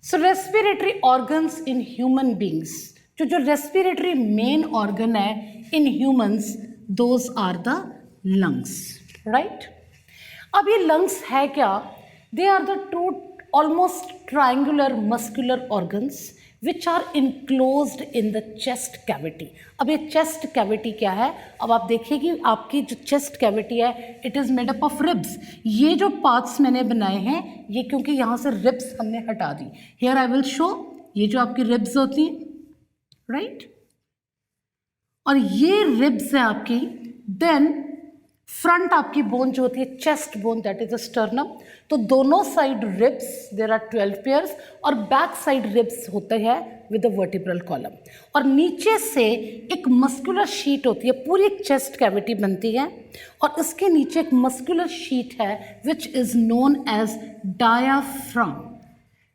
So respiratory organs in human beings, जो respiratory main organ है in humans, those are the lungs, right. अब ये lungs है क्या? They are the two almost triangular muscular organs which are enclosed in the chest cavity. अब ये chest cavity क्या है? अब आप देखिए कि आपकी जो चेस्ट कैविटी है it is made up of ribs. ये जो पार्ट्स मैंने बनाए हैं ये क्योंकि यहाँ से रिब्स हमने हटा दी। हियर आई विल शो, ये जो आपकी रिब्स होती हैं, राइट, और ये रिब्स है आपकी। देन फ्रंट आपकी बोन जो होती है chest bone, that is a sternum. तो दोनों side ribs, there are 12 pairs, और बैक साइड रिब्स होते हैं विद अ वर्टिब्रल कॉलम। और नीचे से एक मस्कुलर शीट होती है, पूरी एक चेस्ट कैविटी बनती है, और इसके नीचे एक मस्कुलर शीट है which is known as diaphragm,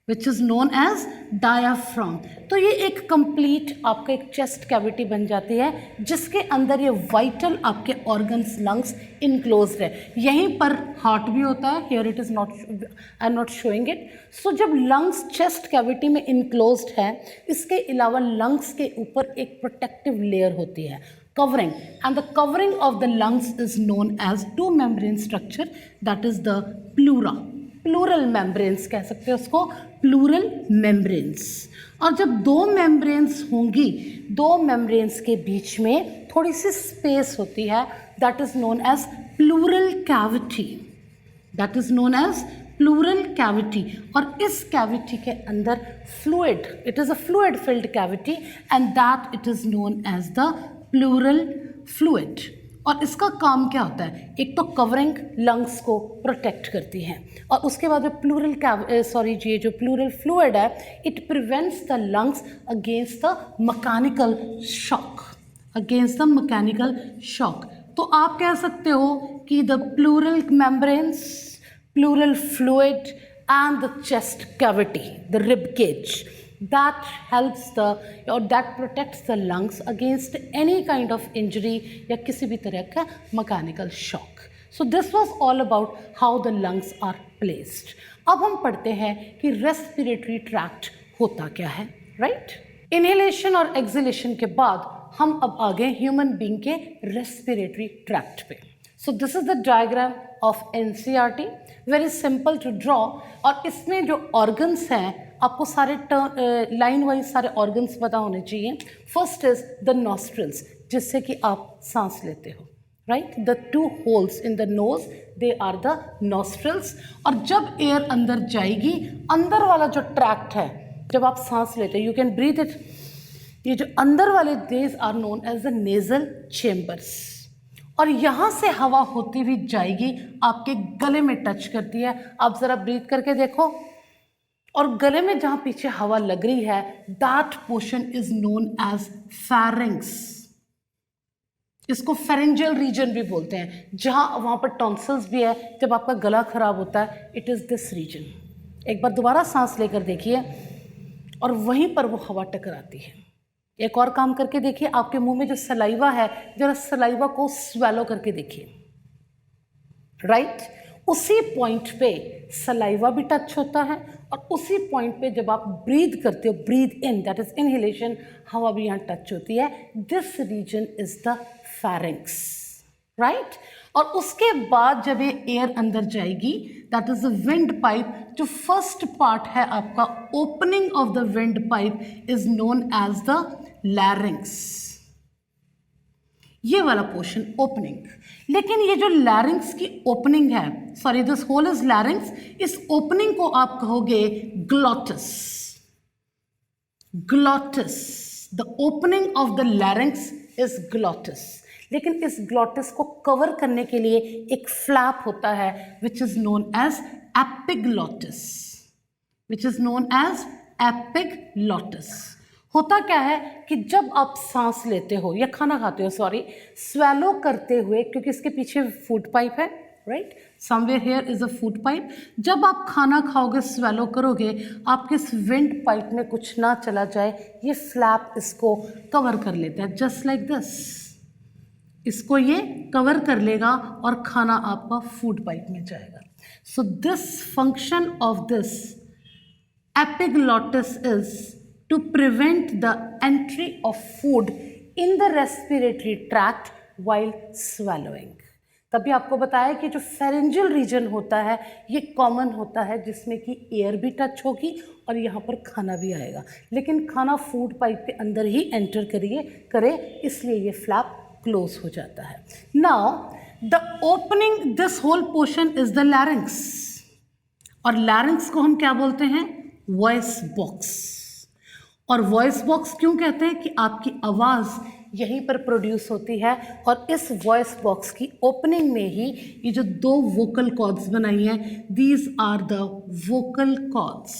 which is known as diaphragm. तो ये एक कंप्लीट आपका एक चेस्ट कैविटी बन जाती है जिसके अंदर ये वाइटल आपके ऑर्गन्स लंग्स इनक्लोज है। यहीं पर हार्ट भी होता है। Here it is not, I am not showing it. So जब लंग्स चेस्ट कैविटी में इनक्लोज्ड है, इसके अलावा लंग्स के ऊपर एक प्रोटेक्टिव लेयर होती है, covering, and the covering of the lungs is known as two membrane structure, that is the pleura. Pleural membranes कह सकते हैं उसको, प्लूरल मेम्ब्रेन्स। और जब दो मेम्ब्रेन्स होंगी, दो मेम्ब्रेन्स के बीच में थोड़ी सी स्पेस होती है, that is known as pleural cavity, that is known as pleural cavity. और इस कैविटी के अंदर fluid, it is a fluid filled cavity and that it is known as the pleural fluid. और इसका काम क्या होता है? एक तो कवरिंग लंग्स को प्रोटेक्ट करती है, और उसके बाद जो ये जो प्लूरल फ्लूइड है it prevents the lungs against the mechanical shock, against the mechanical shock. तो आप कह सकते हो कि the pleural membranes, pleural fluid and the chest cavity, the rib cage, that helps the or that protects the lungs against any kind of injury या किसी भी तरह का mechanical shock. So this was all about how the lungs are placed. अब हम पढ़ते हैं कि respiratory tract होता क्या है, right? Inhalation और exhalation के बाद हम अब आ गए human being के respiratory tract पे। So this is the diagram of NCERT, very simple to draw। और इसमें जो organs हैं आपको सारे लाइन वाइज सारे ऑर्गन्स पता होने चाहिए। फर्स्ट इज द नॉस्ट्रिल्स, जिससे कि आप सांस लेते हो, right. The two holes in the nose, they are the nostrils. और जब एयर अंदर जाएगी, अंदर वाला जो ट्रैक्ट है, जब आप सांस लेते हो, यू कैन ब्रीथ इट, ये जो अंदर वाले these are known as the nasal chambers. और यहाँ से हवा होती हुई जाएगी, आपके गले में टच करती है। आप ज़रा ब्रीथ करके देखो, और गले में जहाँ पीछे हवा लग रही है, that portion is known as pharynx. इसको फेरेंजियल रीजन भी बोलते हैं, जहाँ वहाँ पर टॉन्सिल्स भी है। जब आपका गला खराब होता है, इट इज़ दिस रीजन। एक बार दोबारा सांस लेकर देखिए, और वहीं पर वो हवा टकराती है। एक और काम करके देखिए, आपके मुंह में जो सलाइवा है, जरा सलाइवा को स्वेलो करके देखिए, राइट। उसी पॉइंट पे सलाइवा भी टच होता है, और उसी पॉइंट पे जब आप ब्रीद करते हो, breathe in, that is inhalation, हवा भी यहाँ टच होती है। This region is the pharynx, right. और उसके बाद जब ये एयर अंदर जाएगी, that is the wind pipe. जो फर्स्ट पार्ट है आपका, opening of the wind pipe is known as the larynx, ये वाला पोर्शन ओपनिंग। लेकिन ये जो लैरिंग्स की ओपनिंग है, sorry this hole is larynx, इस ओपनिंग को आप कहोगे glottis, glottis. The opening of the larynx is glottis. लेकिन इस ग्लॉटस को कवर करने के लिए एक फ्लैप होता है which is known as epiglottis, which is known as epiglottis. होता क्या है कि जब आप सांस लेते हो या खाना खाते हो, सॉरी, स्वेलो करते हुए, क्योंकि इसके पीछे फूड पाइप है, right, somewhere here is a food pipe. जब आप खाना खाओगे, स्वेलो करोगे, आपके इस विंड पाइप में कुछ ना चला जाए, ये फ्लैप इसको कवर कर लेता है, जस्ट लाइक दिस। इसको ये कवर कर लेगा और खाना आपका फूड पाइप में जाएगा। So this function of this epiglottis is to prevent the entry of food in the respiratory tract while swallowing. तभी आपको बताया कि जो फेरेंजियल रीजन होता है ये कॉमन होता है, जिसमें कि एयर भी टच होगी और यहाँ पर खाना भी आएगा, लेकिन खाना फूड पाइप के अंदर ही एंटर करे, इसलिए ये फ्लैप क्लोज हो जाता है. Now the opening this whole portion is the larynx, और लैरिंक्स को हम क्या बोलते हैं? Voice box. और वॉइस बॉक्स क्यों कहते हैं? कि आपकी आवाज़ यहीं पर प्रोड्यूस होती है, और इस वॉइस बॉक्स की ओपनिंग में ही ये जो दो वोकल कॉर्ड्स बनाई हैं, these are the vocal cords.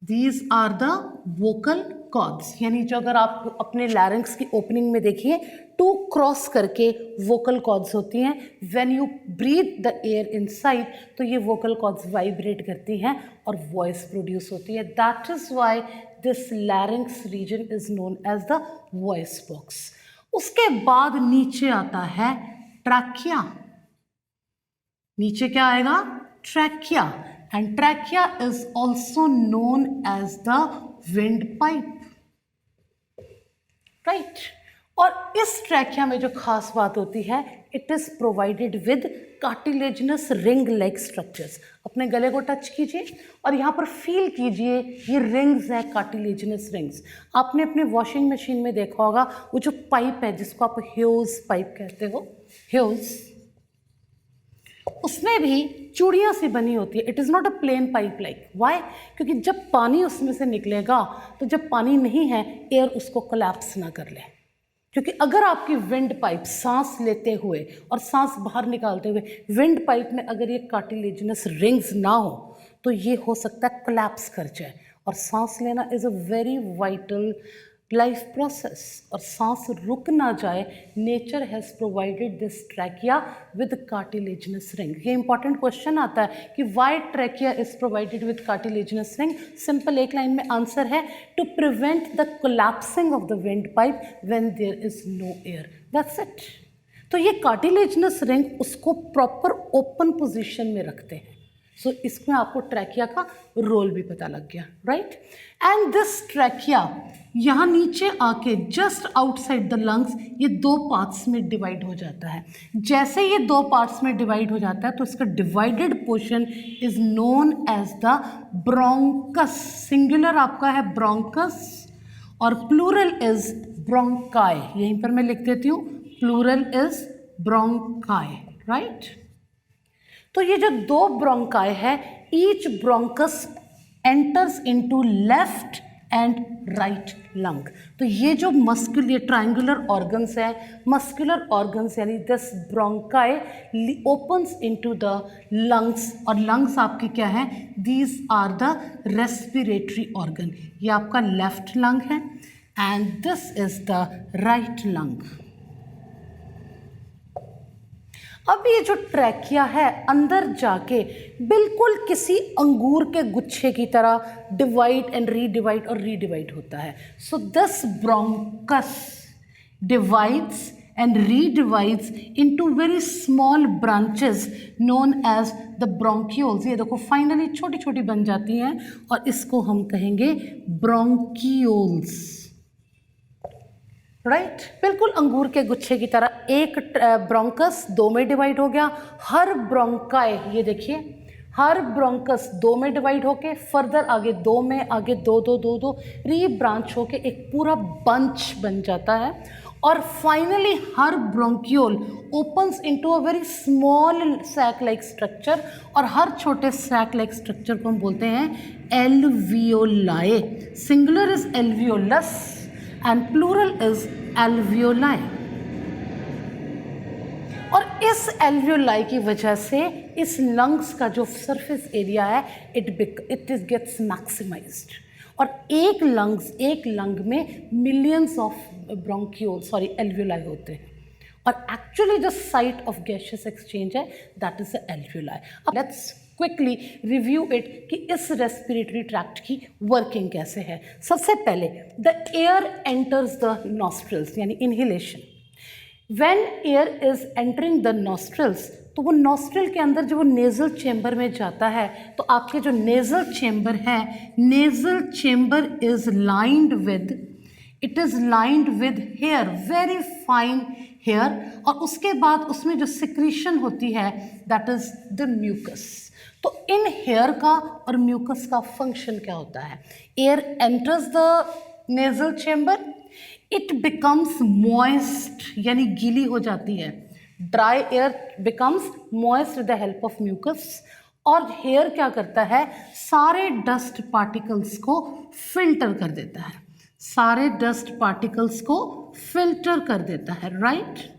These are the vocal cords, यानी जो अगर आप अपने लैरिंक्स की ओपनिंग में देखिए, टू क्रॉस करके वोकल कॉर्ड्स होती हैं. When you breathe the air inside, तो ये वोकल कॉर्ड्स वाइब्रेट करती हैं और वॉइस प्रोड्यूस होती है. That is why this larynx region is known as the voice box. उसके बाद नीचे आता है ट्रैकिया. नीचे क्या आएगा? Trachea. And trachea is also known as the wind pipe, right. और इस ट्रैकिया में जो खास बात होती है, it is provided with cartilaginous ring like structures. अपने गले को टच कीजिए और यहाँ पर फील कीजिए, ये रिंग्स हैं, कार्टिलेजिनस रिंग्स. आपने अपने वॉशिंग मशीन में देखा होगा वो जो पाइप है जिसको आप ह्यूज पाइप कहते हो, ह्यूज, उसमें भी चूड़ियाँ सी बनी होती है. It is not a plain pipe like. Why? क्योंकि जब पानी उसमें से निकलेगा, तो जब पानी नहीं है, एयर उसको कोलैप्स ना कर ले. क्योंकि अगर आपकी विंड पाइप सांस लेते हुए और सांस बाहर निकालते हुए विंड पाइप में अगर ये कार्टिलेजिनस रिंग्स ना हो, तो ये हो सकता है कोलैप्स कर जाए. और सांस लेना is a very vital life process, और सांस रुक ना जाए. Nature has provided this trachea with cartilaginous ring. ये इंपॉर्टेंट क्वेश्चन आता है कि why trachea is provided with cartilaginous ring. Simple एक लाइन में आंसर है, to prevent the collapsing of the wind pipe when there is no air. That's it. तो ये cartilaginous ring उसको प्रॉपर ओपन पोजिशन में रखते हैं. सो इसमें आपको ट्रैकिया का रोल भी पता लग गया, राइट. एंड दिस ट्रैकिया यहाँ नीचे आके जस्ट आउटसाइड द लंग्स ये दो पार्ट्स में डिवाइड हो जाता है. जैसे ये दो पार्ट्स में डिवाइड हो जाता है, तो इसका divided portion is known as the bronchus. Singular आपका है ब्रोंकस और प्लूरल इज ब्रोंकाई. यहीं पर मैं लिख देती हूँ, प्लूरल इज ब्रोंकाई, राइट. तो ये जो दो ब्रोंकाई है, each bronchus enters into left and right lung. तो ये जो ये ट्रायंगुलर ऑर्गन्स हैं, मस्कुलर ऑर्गन्स, यानी this bronchi opens into the lungs. और लंग्स आपके क्या हैं? These are the respiratory organ. ये आपका लेफ्ट लंग है and this is the right lung. अब ये जो ट्रैकिया है अंदर जाके बिल्कुल किसी अंगूर के गुच्छे की तरह डिवाइड एंड रीडिवाइड और रीडिवाइड होता है. So this bronchus divides and redivides into very small branches known as the bronchioles. ये देखो फाइनली छोटी छोटी बन जाती हैं और इसको हम कहेंगे bronchioles, राइट. बिल्कुल अंगूर के गुच्छे की तरह एक ब्रोंकस दो में डिवाइड हो गया. हर ब्रोंकाई, ये देखिए, हर ब्रोंकस दो में डिवाइड होके फर्दर आगे दो में, आगे दो दो दो दो रीब्रांच होके एक पूरा बंच बन जाता है. और फाइनली हर bronchiole opens into a very small sac like structure. और हर छोटे सैक लाइक स्ट्रक्चर को हम बोलते हैं alveoli. Singular is alveolus and plural is alveoli. और इस एल्वियोलाई की वजह से इस लंग्स का जो सरफेस एरिया है इट इज गेट्स मैक्सिमाइज्ड. और एक लंग में मिलियंस ऑफ एल्वियोलाई होते हैं. और एक्चुअली जो साइट ऑफ गैसियस एक्सचेंज है दैट इज द एल्वियोलाई. अब लेट्स क्विकली रिव्यू इट कि इस रेस्पिरेटरी ट्रैक्ट की वर्किंग कैसे है. सबसे पहले the air enters the nostrils यानी inhalation. When air is entering the nostrils, तो वो नॉस्ट्रल के अंदर जब वो नेज़ल चेम्बर में जाता है तो आपके जो नेज़ल चेम्बर है, nasal chamber is lined with, it is lined with hair, very fine hair, और उसके बाद उसमें जो सिक्रीशन होती है दैट इज़ द म्यूकस। तो इन हेयर का और म्यूकस का फंक्शन क्या होता है? Air enters the nasal chamber, it becomes moist, यानी गीली हो जाती है, dry air becomes moist with the help of mucus, और हेयर क्या करता है? सारे डस्ट पार्टिकल्स को फिल्टर कर देता है, सारे डस्ट पार्टिकल्स को फिल्टर कर देता है, राइट।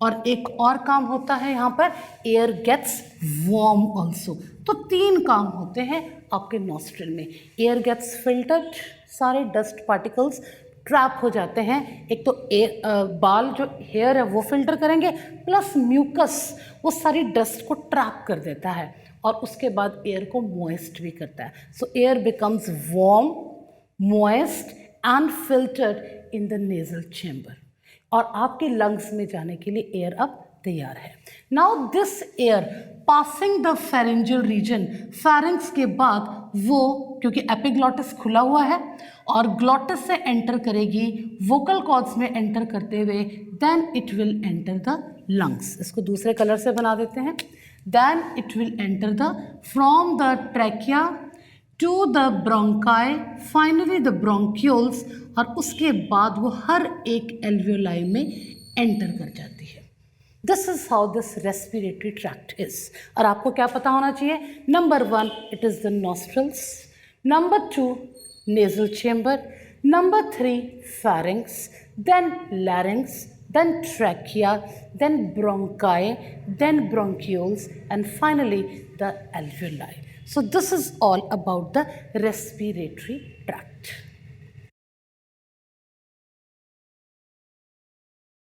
और एक और काम होता है यहाँ पर, एयर गेट्स वार्म ऑल्सो। तो 3 काम होते हैं आपके नॉस्ट्रिल में, एयर गेट्स फिल्टर्ड, सारे डस्ट पार्टिकल्स ट्रैप हो जाते हैं, एक तो बाल जो हेयर है वो फिल्टर करेंगे, प्लस म्यूकस वो सारी डस्ट को ट्रैप कर देता है, और उसके बाद एयर को मॉइस्ट भी करता है। सो air becomes warm, moist and filtered in the nasal chamber, और आपके लंग्स में जाने के लिए एयर अब तैयार है। Now this air passing the pharyngeal region, pharynx के बाद वो, क्योंकि एपिग्लॉटिस खुला हुआ है और ग्लॉटिस से एंटर करेगी, वोकल कॉर्ड्स में एंटर करते हुए then it will enter the lungs. इसको दूसरे कलर से बना देते हैं। Then it will enter the from the trachea to the bronchi, finally the bronchioles, और उसके बाद वो हर एक एल्वियोलाई में एंटर कर जाती है। This is how this respiratory tract is. और आपको क्या पता होना चाहिए? Number 1 it is the nostrils, number 2 nasal chamber, number 3 pharynx, then larynx, then trachea, then bronchi, then bronchioles, and finally the alveoli. So this is all about the respiratory tract.